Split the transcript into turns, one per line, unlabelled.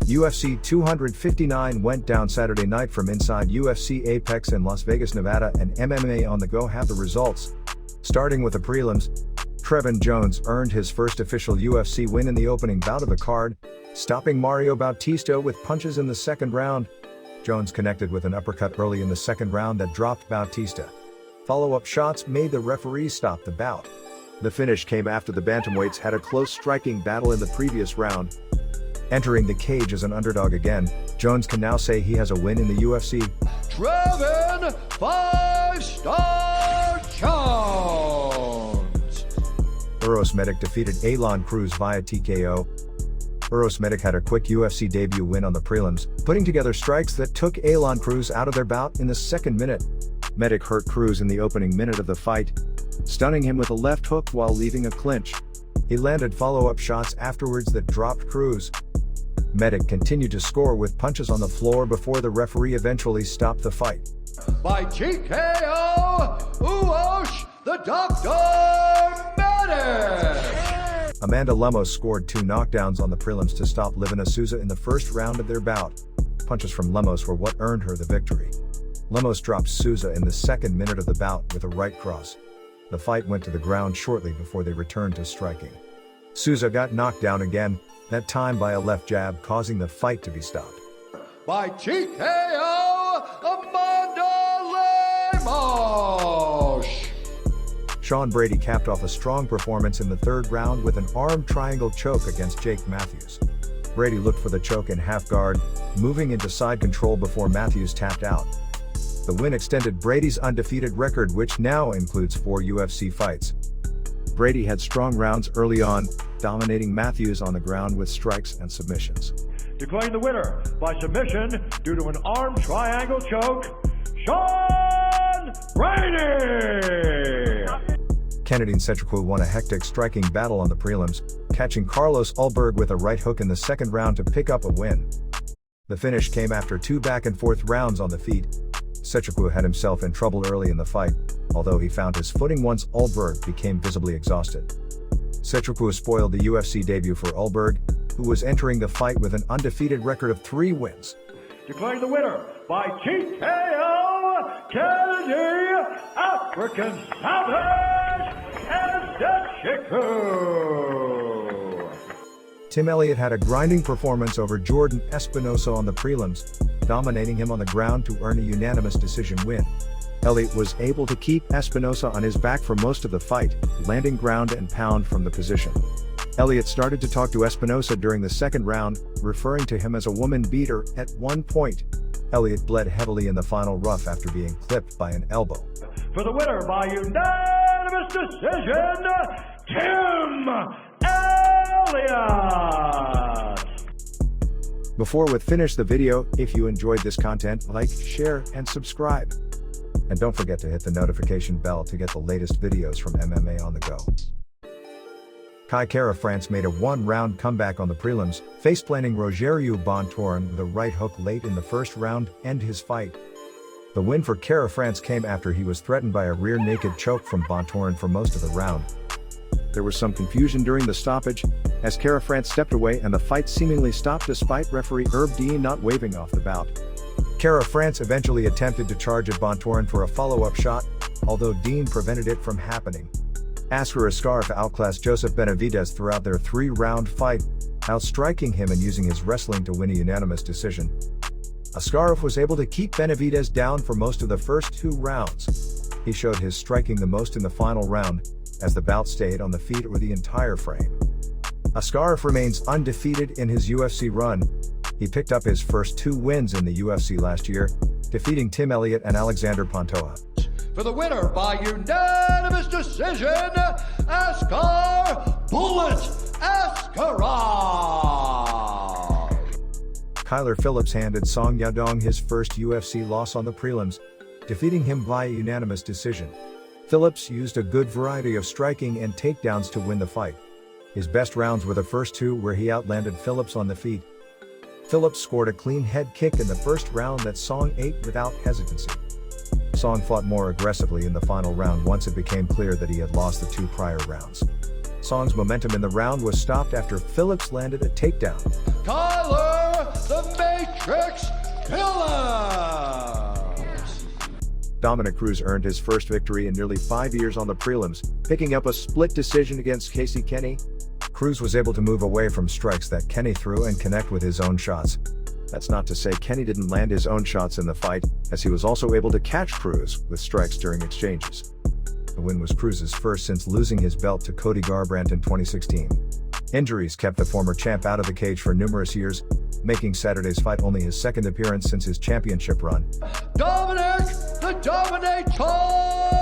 UFC 259 went down Saturday night from inside UFC APEX in Las Vegas, Nevada, and MMA on the Go have the results. Starting with the prelims, Trevin Jones earned his first official UFC win in the opening bout of the card, stopping Mario Bautista with punches in the second round. Jones connected with an uppercut early in the second round that dropped Bautista. Follow-up shots made the referees stop the bout. The finish came after the Bantamweights had a close striking battle in the previous round. Entering the cage as an underdog again, Jones can now say he has a win in the UFC.
Trevin, 5-star Jones!
Uros defeated Aalon Cruz via TKO. Uros had a quick UFC debut win on the prelims, putting together strikes that took Aalon Cruz out of their bout in the second minute. Medic hurt Cruz in the opening minute of the fight, stunning him with a left hook while leaving a clinch. He landed follow-up shots afterwards that dropped Cruz. Medic continued to score with punches on the floor before the referee eventually stopped the fight.
By TKO, Uros, the Doctor Medic!
Amanda Lemos scored 2 knockdowns on the prelims to stop Livinha Souza in the first round of their bout. Punches from Lemos were what earned her the victory. Lemos dropped Souza in the second minute of the bout with a right cross. The fight went to the ground shortly before they returned to striking. Souza got knocked down again, that time by a left jab, causing the fight to be stopped.
By TKO, Amanda Lemos!
Sean Brady capped off a strong performance in the third round with an arm triangle choke against Jake Matthews. Brady looked for the choke in half guard, moving into side control before Matthews tapped out. The win extended Brady's undefeated record, which now includes 4 UFC fights. Brady had strong rounds early on, dominating Matthews on the ground with strikes and submissions.
Declaring the winner by submission due to an arm triangle choke, Sean Brady!
Kennedy and Petr won a hectic striking battle on the prelims, catching Carlos Ulberg with a right hook in the second round to pick up a win. The finish came after 2 back-and-forth rounds on the feet. Petr had himself in trouble early in the fight, although he found his footing once Ulberg became visibly exhausted. Petr spoiled the UFC debut for Ulberg, who was entering the fight with an undefeated record of 3 wins.
Declaring the winner by TKO, Kenney, African Savage, and
Tim Elliott had a grinding performance over Jordan Espinosa on the prelims, dominating him on the ground to earn a unanimous decision win. Elliott was able to keep Espinosa on his back for most of the fight, landing ground and pound from the position. Elliott started to talk to Espinosa during the second round, referring to him as a woman beater. At one point, Elliott bled heavily in the final rough after being clipped by an elbow.
For the winner by unanimous decision, Tim Elliott!
Before we finish the video, if you enjoyed this content, like, share, and subscribe. And don't forget to hit the notification bell to get the latest videos from MMA on the go. Kai Kara France made a 1-round comeback on the prelims, face-planting Rogerio Bontorin with a right hook late in the first round to end his fight. The win for Kara France came after he was threatened by a rear naked choke from Bontorin for most of the round. There was some confusion during the stoppage, as Kara France stepped away and the fight seemingly stopped despite referee Herb Dean not waving off the bout. Kara France eventually attempted to charge at Bontorin for a follow-up shot, although Dean prevented it from happening. Askarov outclassed Joseph Benavidez throughout their 3-round fight, outstriking him and using his wrestling to win a unanimous decision. Askarov was able to keep Benavidez down for most of the first 2 rounds. He showed his striking the most in the final round, as the bout stayed on the feet or the entire frame. Askarov remains undefeated in his UFC run. He picked up his first 2 wins in the UFC last year, defeating Tim Elliott and Alexander Pantoja.
For the winner by unanimous decision, Bullet Askarov!
Kyler Phillips handed Song Yadong his first UFC loss on the prelims, defeating him via unanimous decision. Phillips used a good variety of striking and takedowns to win the fight. His best rounds were the first 2 where he outlanded Phillips on the feet. Phillips scored a clean head kick in the first round that Song ate without hesitancy. Song fought more aggressively in the final round once it became clear that he had lost the 2 prior rounds. Song's momentum in the round was stopped after Phillips landed a takedown.
Kyler the Matrix Phillips.
Dominic Cruz earned his first victory in nearly 5 years on the prelims, picking up a split decision against Kenney. Cruz was able to move away from strikes that Kenney threw and connect with his own shots. That's not to say Kenney didn't land his own shots in the fight, as he was also able to catch Cruz with strikes during exchanges. The win was Cruz's first since losing his belt to Cody Garbrandt in 2016. Injuries kept the former champ out of the cage for numerous years, making Saturday's fight only his second appearance since his championship run.
Dominic the Dominator